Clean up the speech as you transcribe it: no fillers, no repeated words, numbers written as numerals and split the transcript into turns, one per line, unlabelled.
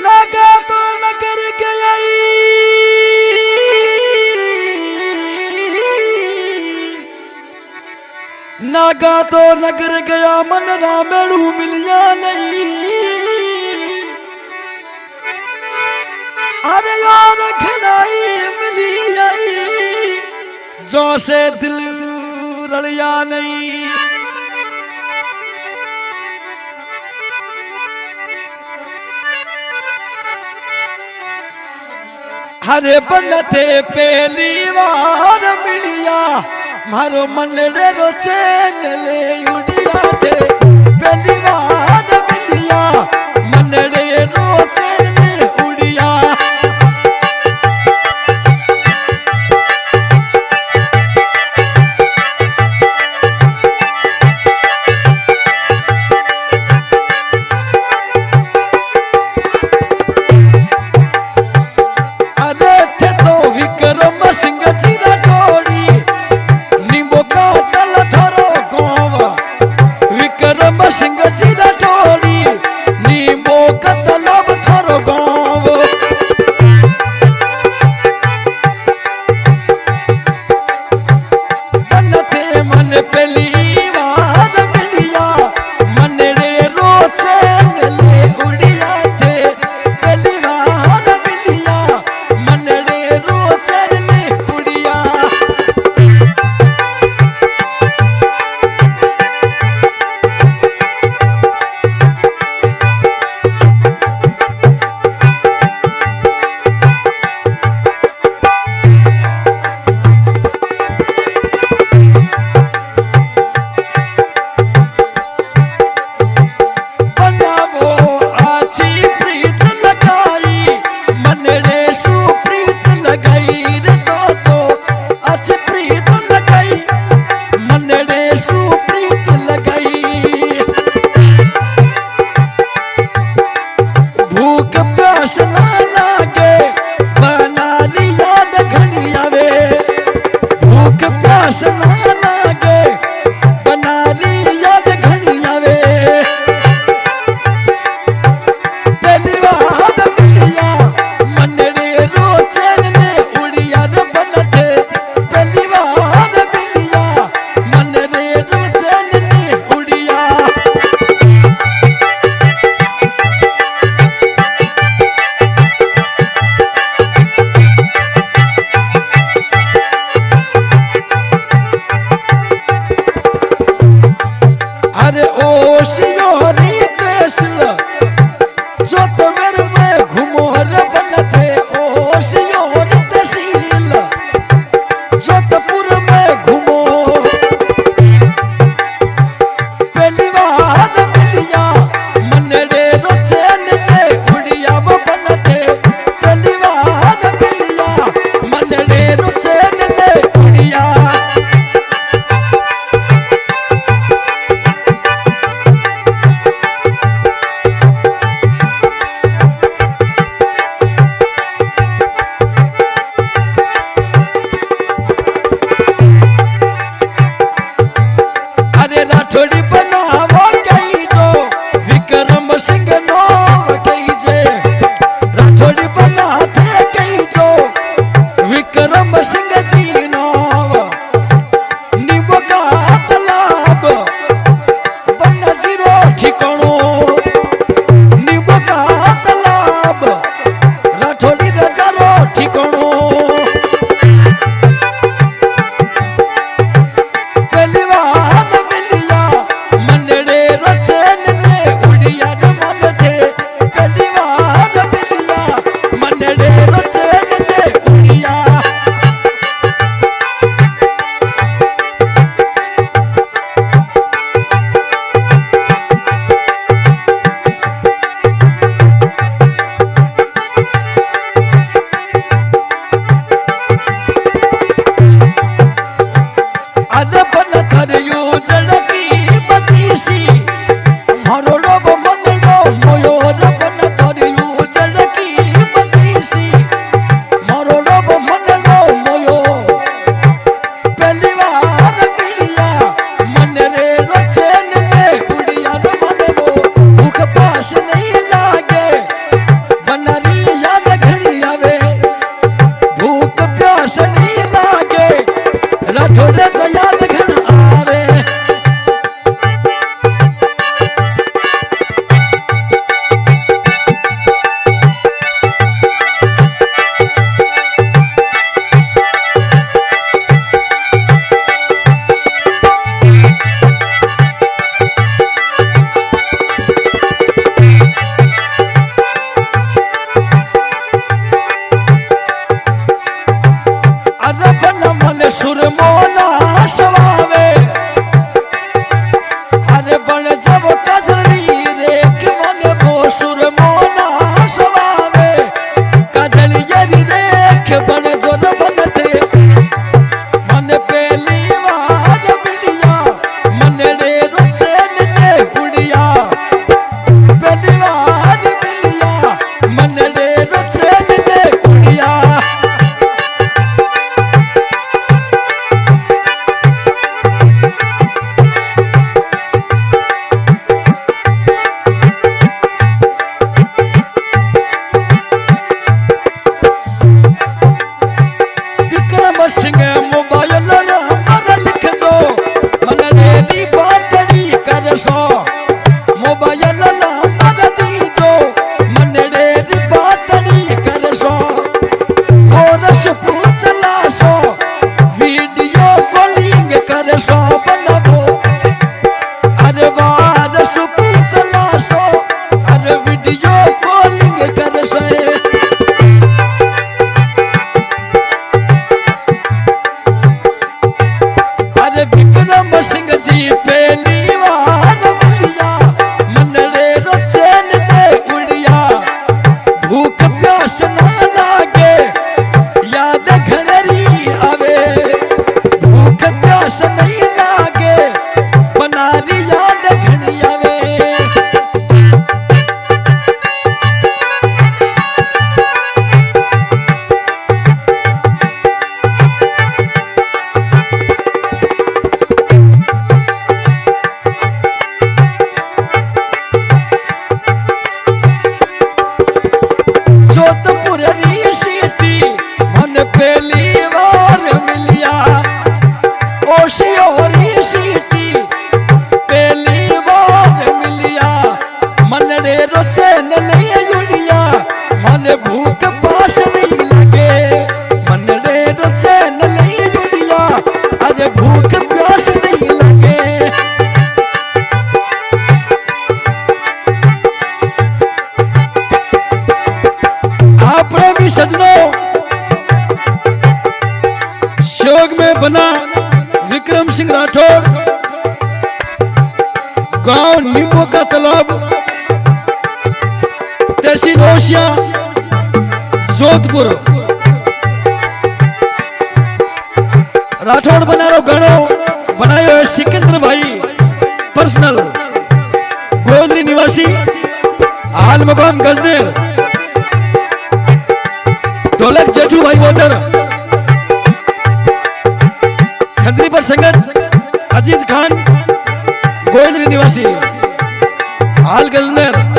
नगा तो नगर गई नागा तो नगर गया मन रामेड़ू मिलिया नहीं। अरे यार खड़ाई मिली आई जो से दिल रलिया नहीं। हरे बनते पहली बार मिलिया मारो मन रे रोचेन ले उड़िया थे पहली बार मिलिया मन रे रोचेन ले उड़िया। बन सुरमो ना सवावे अरे बन जब कजरी रेख मन वो सुरमो ना सवावे कजरी यदि रेख बन जोर बनते मन पहली बार मिलिया मन रे रुचे ने उड़िया पहली बार मिलिया मन रे रुचे ने उड़िया सिंह मोबाइल नंबर लिख दो मन रे दी बातड़ी कर सो मोबाइल नंबर दीजो मन रे दी बातड़ी कर सो और पूछ ला सो वीडियो कॉलिंग कर सो बनाबो अरे वार पूछ ला सो अरे वीडियो कॉलिंग कर सो विक्रम सिंह जी पहली बार मिलिया मन रे रोचन ने उड़िया भूख प्यास ना लागे याद घनेरी आवे भूख प्यास नहीं लागे बनारी याद घनी आवे जोधपुर री सीटी मन पहली बार मिलिया ओशियोरी सीटी पहली बार मिलिया मन रे रोचन नहीं उड़िया मन भूख पास नहीं लगे मन रे रोचन नहीं उड़िया अरे भूख प्यास नहीं लगे प्रेमी सजनों शोक में बना विक्रम सिंह राठौर गांव नींबू का तालाब तहसील ओशिया जोधपुर राठौर बनारो गानो बनायो है सिकंदर भाई पर्सनल गोदरी निवासी हाल मकाम गजनेर ढोलक जेठू भाई बोदर खजरी पर संगत अजीज खान गोयंद्री निवासी हाल गजनेर